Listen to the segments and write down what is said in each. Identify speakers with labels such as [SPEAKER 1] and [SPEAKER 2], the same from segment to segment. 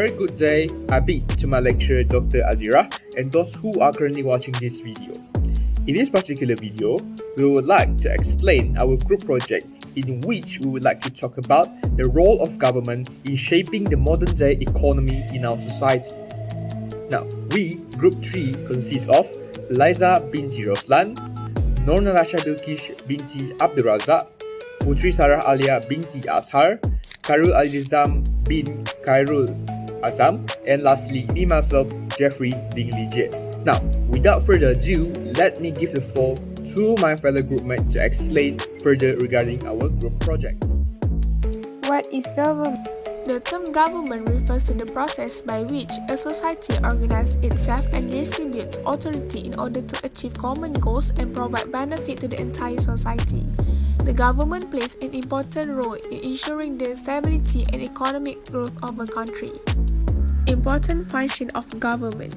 [SPEAKER 1] very good day, Abi, to my lecturer Dr. Azira and those who are currently watching this video. In this particular video, we would like to explain our group project in which we would like to talk about the role of government in shaping the modern day economy in our society. Now, we, Group 3, consists of Liza binti Roslan, Nur Natasha Dulkish binti Abdul Razak, Putri Sarah Alia binti Azhar, Khairul Alizam bin Khairul Azam, and lastly, me myself, Jeffrey Ding Lijie. Now, without further ado, let me give the floor to my fellow groupmate to explain further regarding our group project.
[SPEAKER 2] What is government?
[SPEAKER 3] The term government refers to the process by which a society organizes itself and distributes authority in order to achieve common goals and provide benefit to the entire society. The government plays an important role in ensuring the stability and economic growth of a country. Important function of government.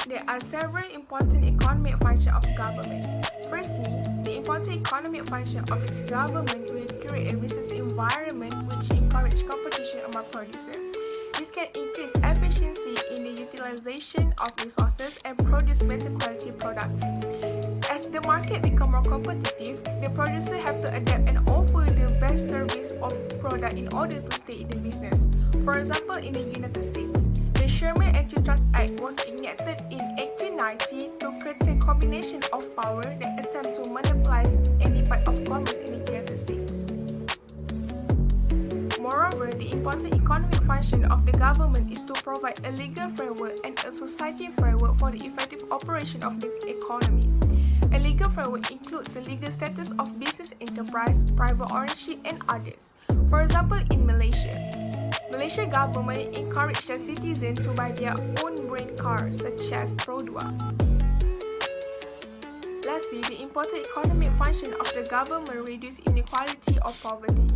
[SPEAKER 3] There are several important economic functions of government. Firstly, the important economic function of its government will create a business environment which encourages competition among producers. This can increase efficiency in the utilization of resources and produce better quality products. As the market becomes more competitive, the producers have to adapt and offer the best service or product in order to stay in the business. For example, in the United States, the Sherman Antitrust Act was enacted in 1890 to curtail combination of power that attempt to monopolize any part of commerce in the United States. Moreover, the important economic function of the government is to provide a legal framework and a society framework for the effective operation of the economy. A legal framework includes the legal status of business enterprise, private ownership, and others. For example, in Malaysia government encouraged their citizens to buy their own brand cars such as Pro2. Lastly, the important economic function of the government reduce inequality or poverty.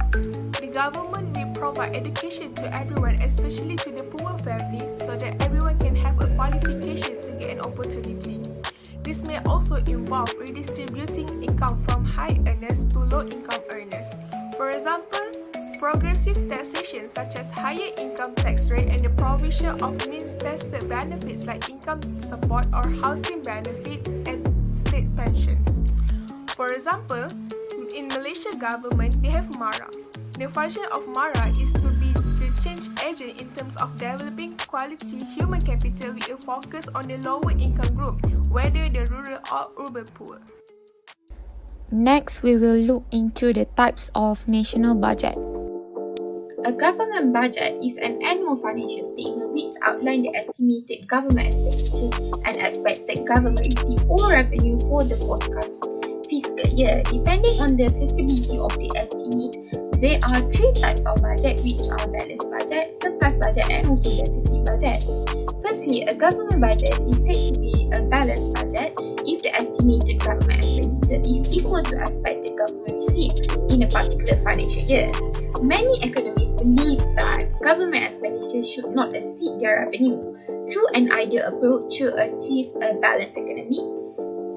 [SPEAKER 3] The government will provide education to everyone, especially to the poor families, so that everyone can have a qualification to get an opportunity. This may also involve redistributing income from high earners to low income earners. For example, progressive taxation such as higher income tax rate and the provision of means-tested benefits like income support or housing benefit and state pensions. For example, in Malaysia government, they have MARA. The function of MARA is to be the change agent in terms of developing quality human capital with a focus on the lower income group, whether the rural or urban poor.
[SPEAKER 4] Next, we will look into the types of national budget.
[SPEAKER 5] A government budget is an annual financial statement which outlines the estimated government expenditure and expected government receipt or revenue for the forthcoming fiscal year. Depending on the feasibility of the estimate, there are three types of budget which are balanced budget, surplus budget, and also deficit budget. Firstly, a government budget is said to be a balanced budget if the estimated government expenditure is equal to expected government receipt in a particular financial year. Many economists believe that government expenditure should not exceed their revenue. Through an ideal approach to achieve a balanced economy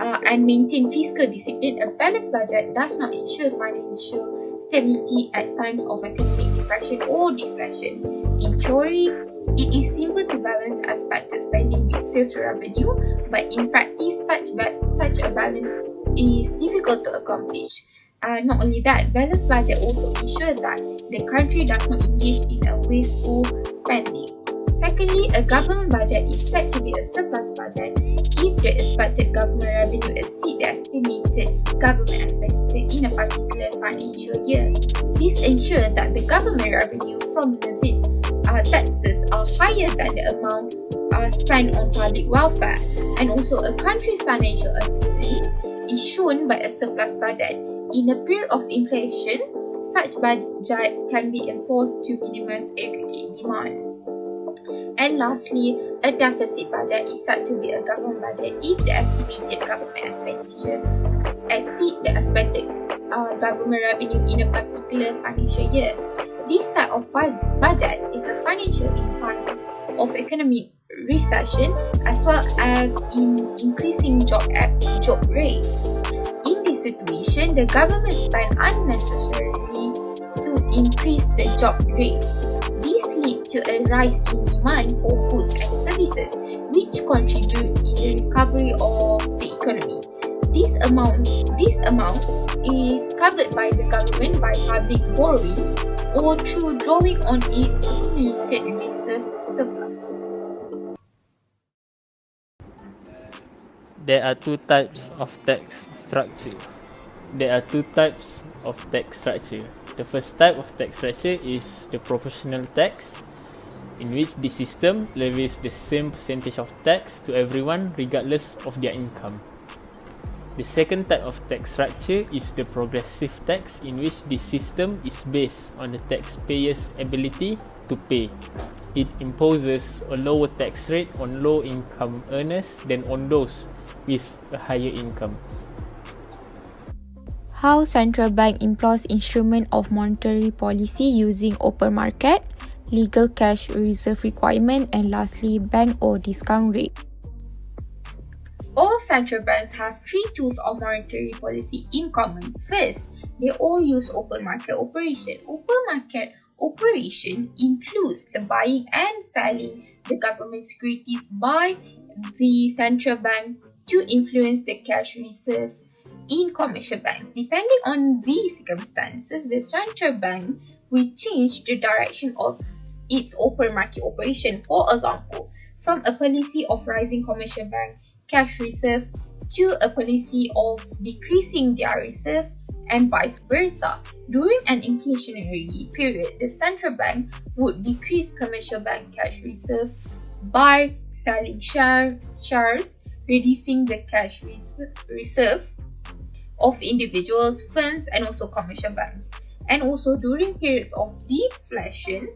[SPEAKER 5] and maintain fiscal discipline, a balanced budget does not ensure financial stability at times of economic depression or deflation. In theory, it is simple to balance expected spending with sales revenue, but in practice, such a balance is difficult to accomplish. Not only that, balanced budget also ensures that the country does not engage in a wasteful spending. Secondly, a government budget is said to be a surplus budget if the expected government revenue exceeds the estimated government expenditure in a particular financial year. This ensures that the government revenue from levied taxes are higher than the amount spent on public welfare, and also a country's financial affluence is shown by a surplus budget. In a period of inflation, such budget can be enforced to minimize aggregate demand. And lastly, a deficit budget is said to be a government budget if the estimated government expenditure exceeds the expected government revenue in a particular financial year. This type of budget is a financial impact of economic recession as well as in increasing job rates. In this situation, the government spends unnecessarily to increase the job rate. This leads to a rise in demand for goods and services, which contributes in the recovery of the economy. This amount is covered by the government by public borrowing or through drawing on its accumulated reserve surplus.
[SPEAKER 6] There are two types of tax structure. The first type of tax structure is the proportional tax, in which the system levies the same percentage of tax to everyone regardless of their income. The second type of tax structure is the progressive tax, in which the system is based on the taxpayer's ability to pay. It imposes a lower tax rate on low-income earners than on those with a higher income.
[SPEAKER 4] How central bank employs instrument of monetary policy using open market, legal cash reserve requirement, and lastly, bank or discount rate.
[SPEAKER 5] All central banks have three tools of monetary policy in common. First, they all use open market operation. Open market operation includes the buying and selling the government securities by the central bank to influence the cash reserve in commercial banks. Depending on these circumstances, the central bank will change the direction of its open market operation. For example, from a policy of rising commercial bank cash reserve to a policy of decreasing their reserve, and vice versa. During an inflationary period, the central bank would decrease commercial bank cash reserve by selling shares, reducing the cash reserve of individuals, firms, and also commercial banks. And also during periods of deflation,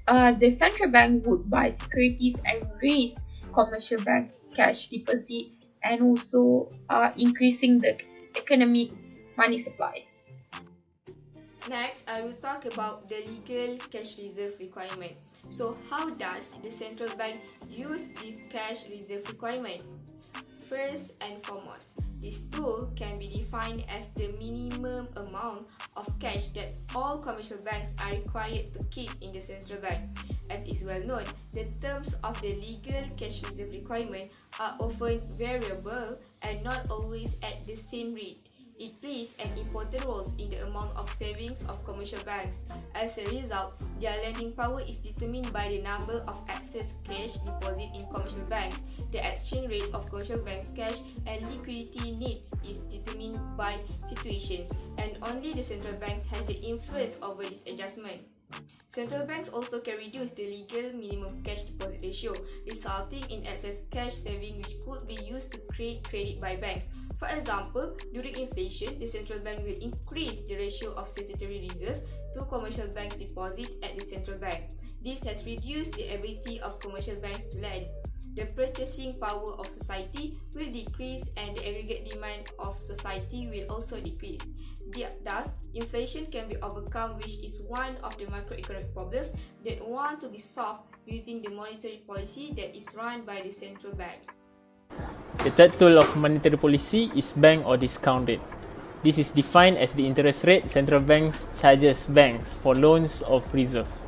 [SPEAKER 5] the central bank would buy securities and raise commercial bank cash deposit, and also increasing the economic money supply.
[SPEAKER 7] Next, I will talk about the legal cash reserve requirement. So, how does the central bank use this cash reserve requirement? First and foremost, this tool can be defined as the minimum amount of cash that all commercial banks are required to keep in the central bank. As is well known, the terms of the legal cash reserve requirement are often variable and not always at the same rate. It plays an important role in the amount of savings of commercial banks. As a result, their lending power is determined by the number of excess cash deposit in commercial banks. The exchange rate of commercial banks' cash and liquidity needs is determined by situations, and only the central banks has the influence over this adjustment. Central banks also can reduce the legal minimum cash deposit ratio, resulting in excess cash saving which could be used to create credit by banks. For example, during inflation, the central bank will increase the ratio of statutory reserve to commercial banks' deposit at the central bank. This has reduced the ability of commercial banks to lend. The purchasing power of society will decrease and the aggregate demand of society will also decrease. Thus, inflation can be overcome, which is one of the macroeconomic problems that want to be solved using the monetary policy that is run by the central bank.
[SPEAKER 6] The third tool of monetary policy is bank or discount rate. This is defined as the interest rate central banks charges banks for loans of reserves.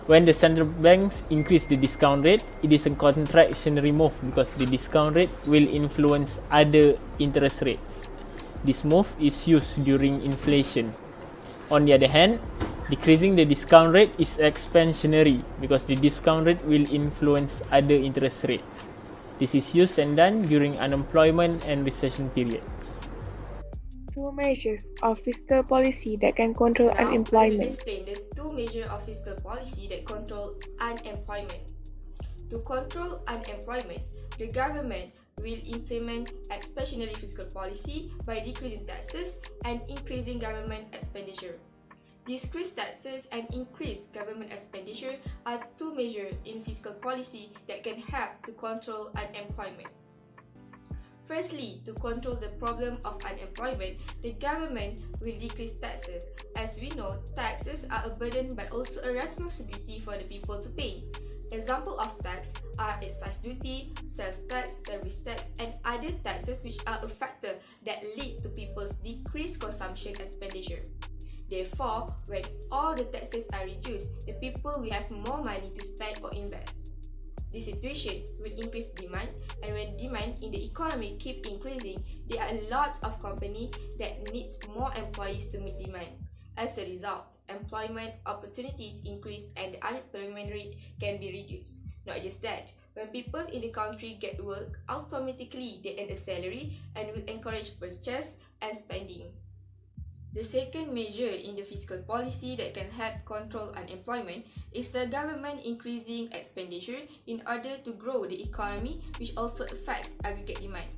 [SPEAKER 6] When the central banks increase the discount rate, it is a contractionary move because the discount rate will influence other interest rates. This move is used during inflation. On the other hand, decreasing the discount rate is expansionary because the discount rate will influence other interest rates. This is used and done during unemployment and recession periods.
[SPEAKER 2] Two measures of fiscal policy that can control
[SPEAKER 7] Now, I will
[SPEAKER 2] unemployment.
[SPEAKER 7] explain the two measures of fiscal policy that control unemployment. To control unemployment, the government will implement expansionary fiscal policy by decreasing taxes and increasing government expenditure. Decreased taxes and increased government expenditure are two measures in fiscal policy that can help to control unemployment. Firstly, to control the problem of unemployment, the government will decrease taxes. As we know, taxes are a burden but also a responsibility for the people to pay. Examples of tax are excise duty, sales tax, service tax, and other taxes which are a factor that lead to people's decreased consumption expenditure. Therefore, when all the taxes are reduced, the people will have more money to spend or invest. This situation will increase demand, and when demand in the economy keep increasing, there are a lot of companies that needs more employees to meet demand. As a result, employment opportunities increase and the unemployment rate can be reduced. Not just that, when people in the country get work, automatically they earn a salary and will encourage purchase and spending. The second measure in the fiscal policy that can help control unemployment is the government increasing expenditure in order to grow the economy, which also affects aggregate demand.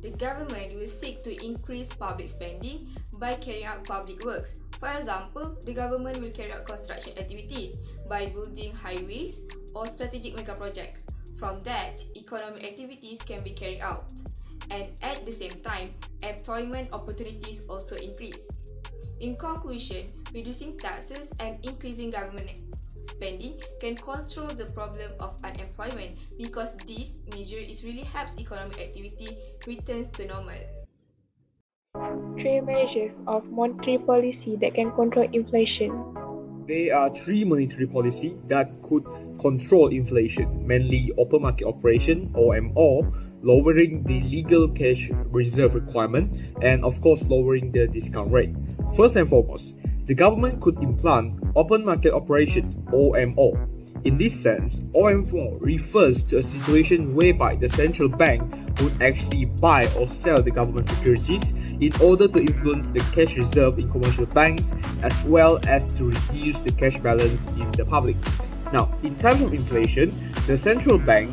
[SPEAKER 7] The government will seek to increase public spending by carrying out public works. For example, the government will carry out construction activities by building highways or strategic mega projects. From that, economic activities can be carried out. And at the same time, employment opportunities also increase. In conclusion, reducing taxes and increasing government spending can control the problem of unemployment because this measure really helps economic activity returns to normal.
[SPEAKER 2] 3 measures of monetary policy that can control inflation.
[SPEAKER 1] There are 3 monetary policies that could control inflation, mainly open market operation (OMO), lowering the legal cash reserve requirement, and of course lowering the discount rate. First and foremost, the government could implant open market operation (OMO). In this sense, OMO refers to a situation whereby the central bank would actually buy or sell the government securities in order to influence the cash reserve in commercial banks as well as to reduce the cash balance in the public. Now, in times of inflation, the central bank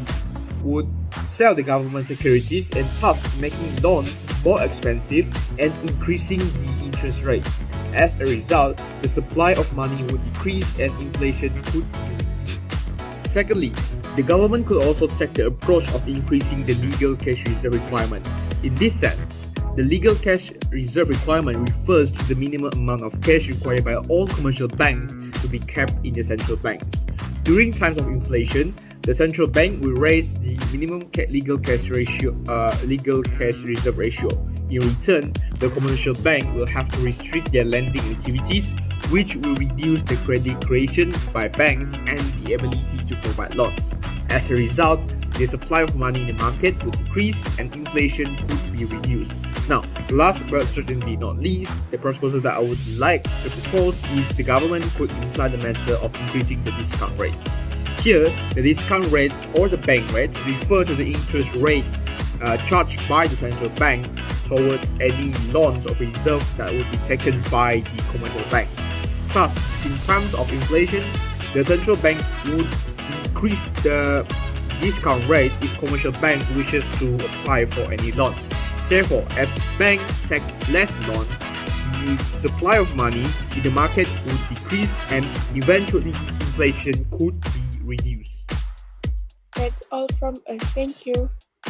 [SPEAKER 1] would sell the government securities and thus making loans more expensive and increasing the interest rate. As a result, the supply of money would decrease and inflation could increase. Secondly, the government could also take the approach of increasing the legal cash reserve requirement. In this sense, the legal cash reserve requirement refers to the minimum amount of cash required by all commercial banks to be kept in the central banks. During times of inflation, the central bank will raise the minimum legal cash reserve ratio. In return, the commercial bank will have to restrict their lending activities, which will reduce the credit creation by banks and the ability to provide loans. As a result, the supply of money in the market would decrease and inflation could be reduced. Now, last but certainly not least, the proposal that I would like to propose is the government could implement the method of increasing the discount rate. Here, the discount rate or the bank rate refer to the interest rate charged by the central bank towards any loans or reserves that would be taken by the commercial bank. Thus, in times of inflation, the central bank would increase the discount rate if commercial bank wishes to apply for any loan. Therefore, as banks take less loans, the supply of money in the market would decrease and eventually inflation could be reduced.
[SPEAKER 2] That's all from us. Thank you.